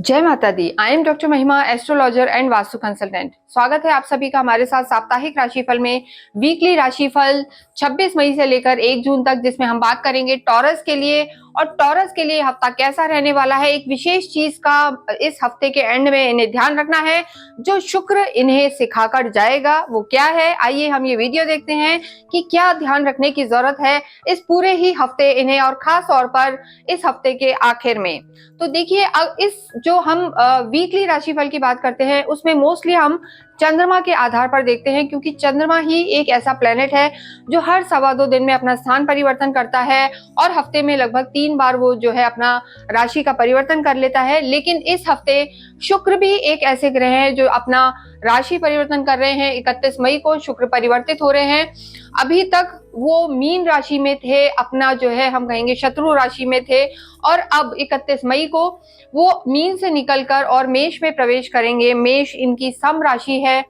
जय माता दी। I am doctor महिमा, एस्ट्रोलॉजर एंड वास्तु कंसल्टेंट। स्वागत है आप सभी का हमारे साथ साप्ताहिक राशिफल में। वीकली राशिफल 26 मई से लेकर 1 जून तक, जिसमें हम बात करेंगे टॉरस के लिए। और टॉरस के लिए हफ्ता कैसा रहने वाला है, एक विशेष चीज का इस हफ्ते के एंड में इन्हें ध्यान रखना है, जो शुक्र इन्हें सिखाकर जाएगा। वो क्या है, आइए हम ये वीडियो देखते हैं कि क्या ध्यान रखने की जरूरत है इस पूरे ही हफ्ते इन्हें, और खास तौर पर इस हफ्ते के आखिर में। तो देखिए, इस जो हम वीकली राशिफल की बात करते हैं उसमें मोस्टली हम चंद्रमा के आधार पर देखते हैं, क्योंकि चंद्रमा ही एक ऐसा प्लेनेट है जो हर 2.25 दिन में अपना स्थान परिवर्तन करता है और हफ्ते में लगभग 3 बार वो जो है अपना राशि का परिवर्तन कर लेता है। लेकिन इस हफ्ते शुक्र भी एक ऐसे ग्रह हैं जो अपना राशि परिवर्तन कर रहे हैं। 31 मई को शुक्र परिवर्तित हो रहे हैं। अभी तक वो मीन राशि में थे, अपना जो है हम कहेंगे शत्रु राशि में थे, और अब 31 मई को वो मीन से निकलकर और मेष में प्रवेश करेंगे। मेष इनकी सम राशि है।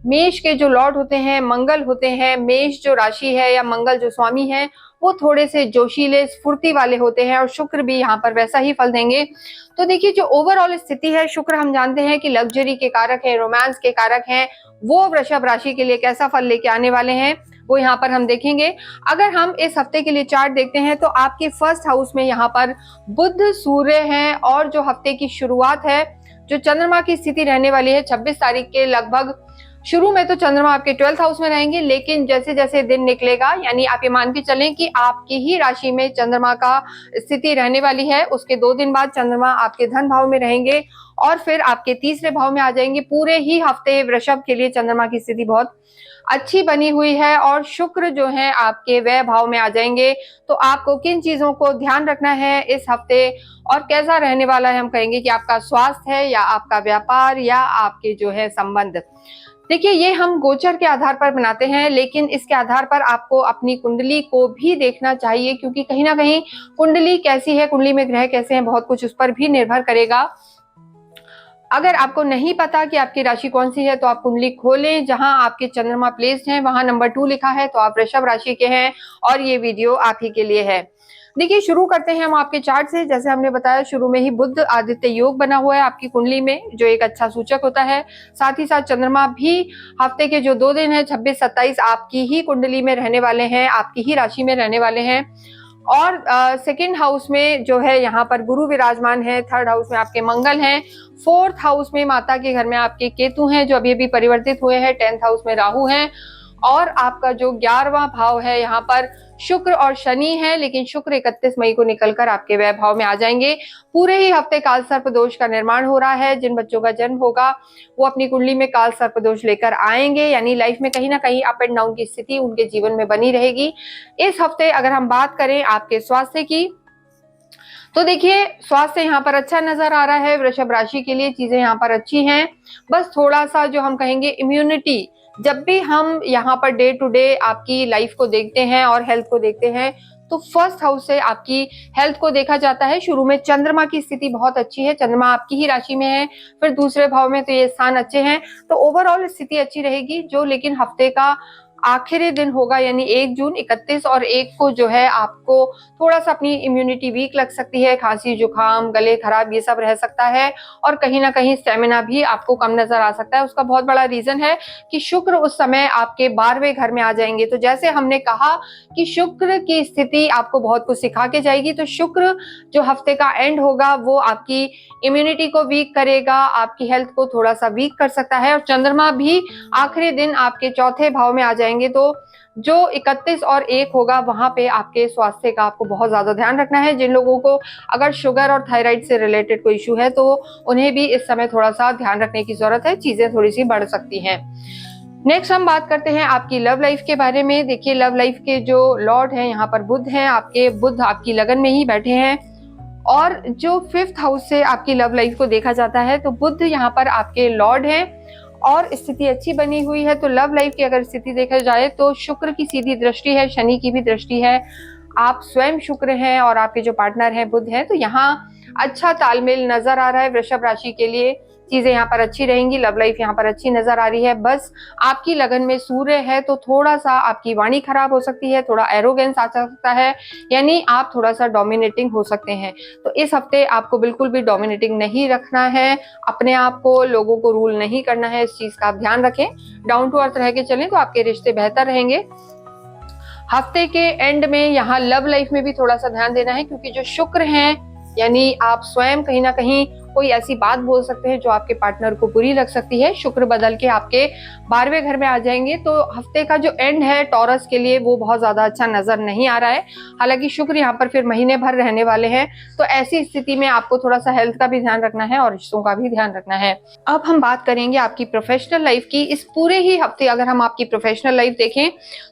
मेष के जो लॉर्ड होते हैं मंगल होते हैं। मेष जो राशि है या मंगल जो स्वामी है वो थोड़े से जोशीले स्फूर्ति वाले होते हैं, और शुक्र भी यहाँ पर वैसा ही फल देंगे। तो देखिए, जो ओवरऑल स्थिति है, शुक्र हम जानते हैं कि लग्जरी के कारक है, रोमांस के कारक हैं। वो वृषभ राशि के लिए कैसा फल लेके आने वाले हैं वो यहाँ पर हम देखेंगे। अगर हम इस हफ्ते के लिए चार्ट देखते हैं तो आपके फर्स्ट हाउस में यहाँ पर बुध सूर्य हैं, और जो हफ्ते की शुरुआत है, जो चंद्रमा की स्थिति रहने वाली है 26 तारीख के लगभग। शुरू में तो चंद्रमा आपके 12th हाउस में रहेंगे, लेकिन जैसे जैसे दिन निकलेगा, यानी आप ये मान के चलें कि आपकी ही राशि में चंद्रमा का स्थिति रहने वाली है, उसके 2 दिन बाद चंद्रमा आपके धन भाव में रहेंगे और फिर आपके तीसरे भाव में आ जाएंगे। पूरे ही हफ्ते वृषभ के लिए चंद्रमा की स्थिति बहुत अच्छी बनी हुई है, और शुक्र जो है आपके व्यय भाव में आ जाएंगे। तो आपको किन चीजों को ध्यान रखना है इस हफ्ते, और कैसा रहने वाला है, हम कहेंगे कि आपका स्वास्थ्य है या आपका व्यापार या आपके जो है संबंध। देखिए, ये हम गोचर के आधार पर बनाते हैं, लेकिन इसके आधार पर आपको अपनी कुंडली को भी देखना चाहिए, क्योंकि कहीं ना कहीं कुंडली कैसी है, कुंडली में ग्रह कैसे हैं, बहुत कुछ उस पर भी निर्भर करेगा। अगर आपको नहीं पता कि आपकी राशि कौन सी है तो आप कुंडली खोलें, जहां आपके चंद्रमा प्लेस्ड हैं वहां नंबर 2 लिखा है तो आप वृषभ राशि के हैं, और ये वीडियो आप ही के लिए है। देखिए, शुरू करते हैं हम आपके चार्ट से। जैसे हमने बताया, शुरू में ही बुध आदित्य योग बना हुआ है आपकी कुंडली में, जो एक अच्छा सूचक होता है। साथ ही साथ चंद्रमा भी हफ्ते के जो 2 दिन है 26-27 आपकी ही कुंडली में रहने वाले हैं, आपकी ही राशि में रहने वाले हैं। और सेकेंड हाउस में जो है यहाँ पर गुरु विराजमान है। थर्ड हाउस में आपके मंगल हैं। फोर्थ हाउस में माता के घर में आपके केतु हैं जो अभी अभी परिवर्तित हुए हैं। 10th हाउस में राहु हैं, और आपका जो 11वां भाव है यहाँ पर शुक्र और शनि है, लेकिन शुक्र 31 मई को निकलकर आपके व्यय भाव में आ जाएंगे। पूरे ही हफ्ते काल सर्प दोष का निर्माण हो रहा है। जिन बच्चों का जन्म होगा वो अपनी कुंडली में काल सर्प दोष लेकर आएंगे, यानी लाइफ में कहीं ना कहीं अप एंड डाउन की स्थिति उनके जीवन में बनी रहेगी इस हफ्ते। अगर हम बात करें आपके स्वास्थ्य की, तो देखिए, स्वास्थ्य यहाँ पर अच्छा नजर आ रहा है। वृषभ राशि के लिए चीजें यहाँ पर अच्छी हैं। बस थोड़ा सा जो हम कहेंगे इम्यूनिटी, जब भी हम यहाँ पर डे टू डे आपकी लाइफ को देखते हैं और हेल्थ को देखते हैं, तो फर्स्ट हाउस से आपकी हेल्थ को देखा जाता है। शुरू में चंद्रमा की स्थिति बहुत अच्छी है, चंद्रमा आपकी ही राशि में है, फिर दूसरे भाव में तो ये स्थान अच्छे हैं, तो ओवरऑल स्थिति अच्छी रहेगी। जो लेकिन हफ्ते का आखिरी दिन होगा, यानी 1 जून, 31 और 1 को जो है आपको थोड़ा सा अपनी इम्यूनिटी वीक लग सकती है। खांसी, जुकाम, गले खराब, ये सब रह सकता है, और कहीं ना कहीं स्टेमिना भी आपको कम नजर आ सकता है। उसका बहुत बड़ा रीजन है कि शुक्र उस समय आपके 12वें घर में आ जाएंगे। तो जैसे हमने कहा कि शुक्र की स्थिति आपको बहुत कुछ सिखा के जाएगी, तो शुक्र जो हफ्ते का एंड होगा वो आपकी इम्यूनिटी को वीक करेगा, आपकी हेल्थ को थोड़ा सा वीक कर सकता है। और चंद्रमा भी आखिरी दिन आपके 4थे भाव में आ जाएंगे। तो जो 31 और 1 होगा वहां पे आपके स्वास्थ्य का आपको बहुत ज्यादा ध्यान रखना है। जिन लोगों को अगर शुगर और थायराइड से रिलेटेड कोई इशू है तो उन्हें भी इस समय थोड़ा सा ध्यान रखने की जरूरत है, चीजें थोड़ी सी बढ़ सकती हैं। नेक्स्ट हम बात करते हैं आपकी लव लाइफ के बारे में। देखिए, लव लाइफ के जो लॉर्ड हैं यहाँ पर बुध हैं, आपके बुध आपकी लगन में ही बैठे हैं, और जो 5th हाउस से आपकी लव लाइफ को देखा जाता है, तो बुध यहाँ पर आपके लॉर्ड हैं और स्थिति अच्छी बनी हुई है। तो लव लाइफ की अगर स्थिति देखा जाए तो शुक्र की सीधी दृष्टि है, शनि की भी दृष्टि है, आप स्वयं शुक्र हैं और आपके जो पार्टनर हैं बुध हैं, तो यहाँ अच्छा तालमेल नजर आ रहा है वृषभ राशि के लिए। चीजें यहाँ पर अच्छी रहेंगी, लव लाइफ यहाँ पर अच्छी नजर आ रही है। बस आपकी लगन में सूर्य है तो थोड़ा सा आपकी वाणी खराब हो सकती है, थोड़ा एरोगेंस आ सकता है, यानी आप थोड़ा सा डोमिनेटिंग हो सकते हैं। तो इस हफ्ते आपको बिल्कुल भी डोमिनेटिंग नहीं रखना है, अपने आप को, लोगों को रूल नहीं करना है, इस चीज का आप ध्यान रखें। डाउन टू अर्थ रह के चलें तो आपके रिश्ते बेहतर रहेंगे। हफ्ते के एंड में यहाँ लव लाइफ में भी थोड़ा सा ध्यान देना है, क्योंकि जो शुक्र हैं, यानी आप स्वयं कहीं ना कहीं कोई ऐसी बात बोल सकते हैं जो आपके पार्टनर को बुरी लग सकती है। शुक्र बदल के आपके 12वें घर में आ जाएंगे, तो हफ्ते का जो एंड है टॉरस के लिए वो बहुत ज्यादा अच्छा नजर नहीं आ रहा है। हालांकि शुक्र यहाँ पर फिर महीने भर रहने वाले हैं, तो ऐसी स्थिति में आपको थोड़ा सा हेल्थ का भी ध्यान रखना है और रिश्तों का भी ध्यान रखना है। अब हम बात करेंगे आपकी प्रोफेशनल लाइफ की। इस पूरे ही हफ्ते अगर हम आपकी प्रोफेशनल लाइफ देखें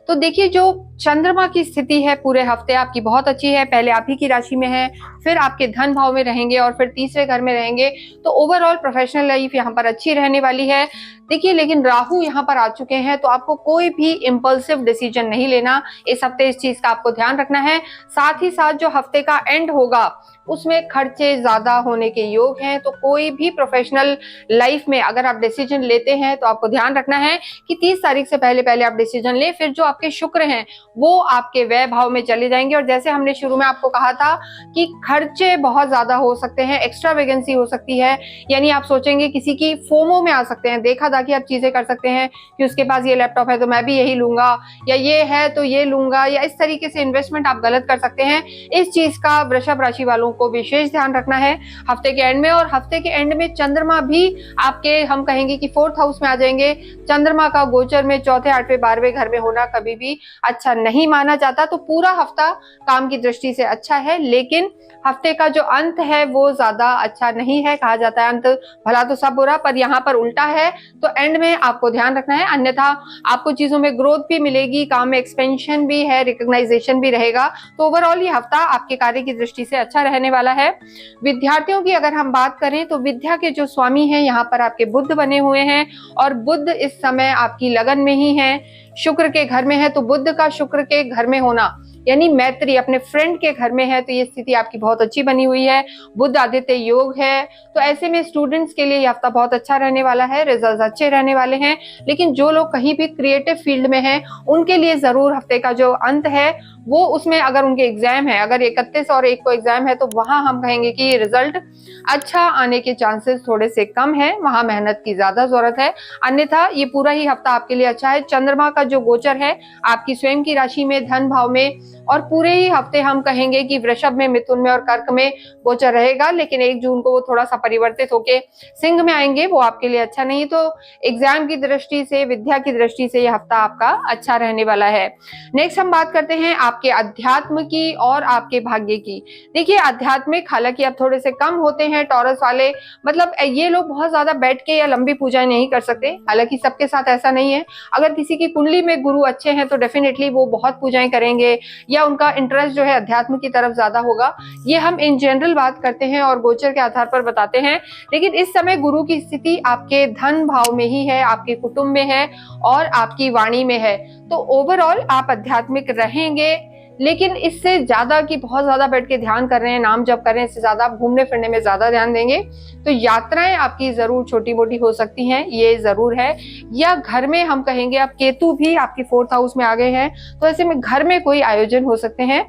तो देखिए, जो चंद्रमा की स्थिति है पूरे हफ्ते आपकी बहुत अच्छी है। पहले आप ही की राशि में है, फिर आपके धन भाव में रहेंगे और फिर तीसरे घर में रहेंगे, तो ओवरऑल प्रोफेशनल लाइफ यहाँ पर अच्छी रहने वाली है। देखिए, लेकिन राहु यहाँ पर आ चुके हैं, तो आपको कोई भी इम्पल्सिव डिसीजन नहीं लेना इस हफ्ते, इस चीज का आपको ध्यान रखना है। साथ ही साथ जो हफ्ते का एंड होगा उसमें खर्चे ज्यादा होने के योग हैं, तो कोई भी प्रोफेशनल लाइफ में अगर आप डिसीजन लेते हैं तो आपको ध्यान रखना है कि 30 तारीख से पहले पहले आप डिसीजन लें। फिर जो आपके शुक्र हैं वो आपके व्यय भाव में चले जाएंगे, और जैसे हमने शुरू में आपको कहा था कि खर्चे बहुत ज्यादा हो सकते हैं, एक्स्ट्रा वेकेंसी हो सकती है, यानी आप सोचेंगे किसी की फोमो में आ सकते हैं, देखा दाखी आप चीजें कर सकते हैं कि उसके पास ये लैपटॉप है तो मैं भी यही लूंगा, या ये है तो ये लूंगा, या इस तरीके से इन्वेस्टमेंट आप गलत कर सकते हैं। इस चीज का वृषभ राशि वालों को विशेष ध्यान रखना है हफ्ते के एंड में। और हफ्ते के एंड में चंद्रमा भी आपके, हम कहेंगे कि 4th हाउस में आ जाएंगे। चंद्रमा का गोचर में 4थे, 8वें, 12वें घर में होना कभी भी अच्छा नहीं माना जाता, तो पूरा हफ्ता काम की दृष्टि से अच्छा है, लेकिन हफ्ते का जो अंत है वो ज्यादा अच्छा नहीं है। कहा जाता है अंत भला तो सब बुरा, पर यहाँ पर उल्टा है, तो एंड में आपको ध्यान रखना है, अन्यथा आपको चीजों में ग्रोथ भी मिलेगी, काम में एक्सपेंशन भी है, रिकॉग्नाइजेशन भी रहेगा। तो ओवरऑल ये हफ्ता आपके कार्य की दृष्टि से अच्छा रहने वाला है। विद्यार्थियों की अगर हम बात करें तो विद्या के जो स्वामी हैं यहाँ पर आपके बुध बने हुए हैं, और बुध इस समय आपकी लगन में ही है, शुक्र के घर में है, तो बुध का शुक्र के घर में होना यानी मैत्री, अपने फ्रेंड के घर में है, तो ये स्थिति आपकी बहुत अच्छी बनी हुई है। बुध आदित्य योग है, तो ऐसे में स्टूडेंट्स के लिए ये हफ्ता बहुत अच्छा रहने वाला है, रिजल्ट अच्छे रहने वाले हैं। लेकिन जो लोग कहीं भी क्रिएटिव फील्ड में हैं उनके लिए जरूर हफ्ते का जो अंत है वो, उसमें अगर उनके एग्जाम है, अगर 31 और 1 को एग्जाम है, तो वहां हम कहेंगे कि रिजल्ट अच्छा आने के चांसेस थोड़े से कम है, वहां मेहनत की ज्यादा जरूरत है। अन्यथा ये पूरा ही हफ्ता आपके लिए अच्छा है। चंद्रमा का जो गोचर है आपकी स्वयं की राशि में, धन भाव में, और पूरे ही हफ्ते हम कहेंगे कि वृषभ में, मिथुन में और कर्क में गोचर रहेगा, लेकिन 1 जून को वो थोड़ा सा परिवर्तित होके सिंह में आएंगे, वो आपके लिए अच्छा नहीं। तो एग्जाम की दृष्टि से, विद्या की दृष्टि से यह हफ्ता आपका अच्छा रहने वाला है। नेक्स्ट हम बात करते हैं आपके अध्यात्म की और आपके भाग्य की। देखिए, आध्यात्मिक हालांकि अब थोड़े से कम होते हैं टॉरस वाले, मतलब ये लोग बहुत ज्यादा बैठ के या लंबी पूजाएं नहीं कर सकते, हालांकि सबके साथ ऐसा नहीं है। अगर किसी की कुंडली में गुरु अच्छे हैं तो डेफिनेटली वो बहुत पूजाएं करेंगे, या उनका इंटरेस्ट जो है अध्यात्म की तरफ ज्यादा होगा। ये हम इन जनरल बात करते हैं और गोचर के आधार पर बताते हैं। लेकिन इस समय गुरु की स्थिति आपके धन भाव में ही है, आपके कुटुंब में है और आपकी वाणी में है, तो ओवरऑल आप आध्यात्मिक रहेंगे। लेकिन इससे ज्यादा कि बहुत ज्यादा बैठ के ध्यान कर रहे हैं, नाम जप कर रहे हैं, इससे ज्यादा घूमने फिरने में ज्यादा ध्यान देंगे तो यात्राएं आपकी जरूर छोटी मोटी हो सकती हैं, ये जरूर है। या घर में हम कहेंगे, अब केतु भी आपके 4th हाउस में आ गए हैं, तो ऐसे में घर में कोई आयोजन हो सकते हैं।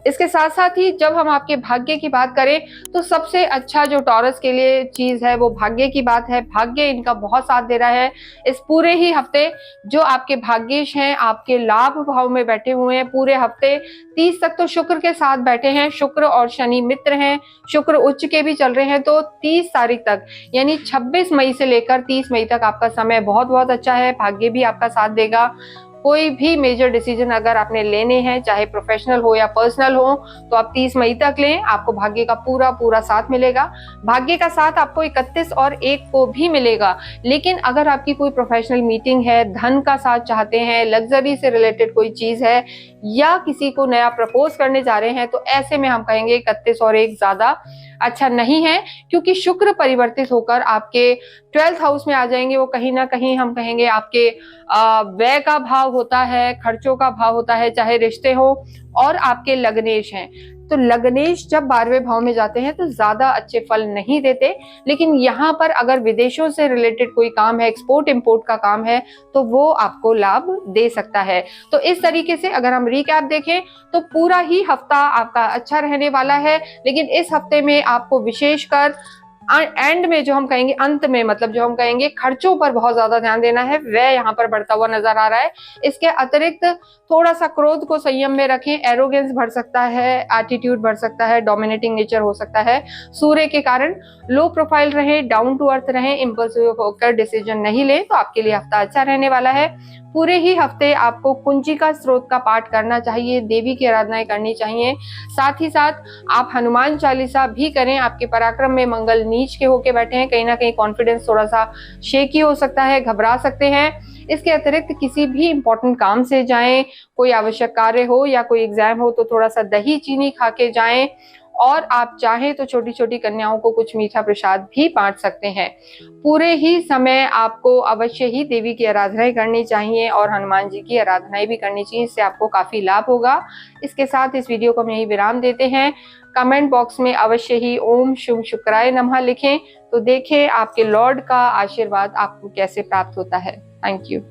इसके साथ साथ ही जब हम आपके भाग्य की बात करें तो सबसे अच्छा जो टॉरस के लिए चीज है वो भाग्य की बात है। भाग्य इनका बहुत साथ दे रहा है इस पूरे ही हफ्ते। जो आपके भाग्येश हैं आपके लाभ भाव में बैठे हुए हैं पूरे हफ्ते। 30 तक तो शुक्र के साथ बैठे हैं, शुक्र और शनि मित्र हैं, शुक्र उच्च के भी चल रहे हैं। तो 30 तारीख तक यानी 26 मई से लेकर 30 मई तक आपका समय बहुत बहुत अच्छा है। भाग्य भी आपका साथ देगा। कोई भी मेजर डिसीजन अगर आपने लेने हैं, चाहे प्रोफेशनल हो या पर्सनल हो, तो आप 30 मई तक लें, आपको भाग्य का पूरा पूरा साथ मिलेगा। भाग्य का साथ आपको 31 और 1 को भी मिलेगा। लेकिन अगर आपकी कोई प्रोफेशनल मीटिंग है, धन का साथ चाहते हैं, लग्जरी से रिलेटेड कोई चीज है, या किसी को नया प्रपोज करने जा रहे हैं, तो ऐसे में हम कहेंगे 31 और 1 ज्यादा अच्छा नहीं है, क्योंकि शुक्र परिवर्तित होकर आपके 12th हाउस में आ जाएंगे। वो कहीं ना कहीं हम कहेंगे आपके व्यय का भाव होता है, खर्चों का भाव होता है, चाहे रिश्ते हो और आपके लग्नेश हैं। तो लग्नेश जब 12वें भाव में जाते हैं तो ज्यादा अच्छे फल नहीं देते, लेकिन यहाँ पर अगर विदेशों से रिलेटेड कोई काम है, एक्सपोर्ट इंपोर्ट का काम है, तो वो आपको लाभ दे सकता है। तो इस तरीके से अगर हम रिकैप देखें तो पूरा ही हफ्ता आपका अच्छा रहने वाला है, लेकिन इस हफ्ते में आपको विशेषकर एंड में जो हम कहेंगे, अंत में मतलब जो हम कहेंगे, खर्चों पर बहुत ज्यादा ध्यान देना है। वह यहाँ पर बढ़ता हुआ नजर आ रहा है। इसके अतिरिक्त थोड़ा सा क्रोध को संयम में रखें। एरोगेंस बढ़ सकता है, एटीट्यूड बढ़ सकता है, डोमिनेटिंग नेचर हो सकता है। सूर्य के कारण लो प्रोफाइल रहें, डाउन टू अर्थ रहें, इम्पल्सिव होकर डिसीजन नहीं लें, तो आपके लिए हफ्ता अच्छा रहने वाला है। पूरे ही हफ्ते आपको कुंजिका स्त्रोत का पाठ करना चाहिए, देवी की आराधनाएं करनी चाहिए। साथ ही साथ आप हनुमान चालीसा भी करें। आपके पराक्रम में मंगल नीच के होके बैठे हैं, कहीं ना कहीं कॉन्फिडेंस थोड़ा सा शेकी हो सकता है, घबरा सकते हैं। इसके अतिरिक्त किसी भी इंपॉर्टेंट काम से जाएं, कोई आवश्यक कार्य हो या कोई एग्जाम हो, तो थोड़ा सा दही चीनी खा के जाएं, और आप चाहें तो छोटी छोटी कन्याओं को कुछ मीठा प्रसाद भी बांट सकते हैं। पूरे ही समय आपको अवश्य ही देवी की आराधनाएं करनी चाहिए और हनुमान जी की आराधनाएं भी करनी चाहिए, इससे आपको काफी लाभ होगा। इसके साथ इस वीडियो को हम यही विराम देते हैं। कमेंट बॉक्स में अवश्य ही ओम शुभ शुक्राय नमः लिखें, तो देखें आपके लॉर्ड का आशीर्वाद आपको कैसे प्राप्त होता है। Thank you.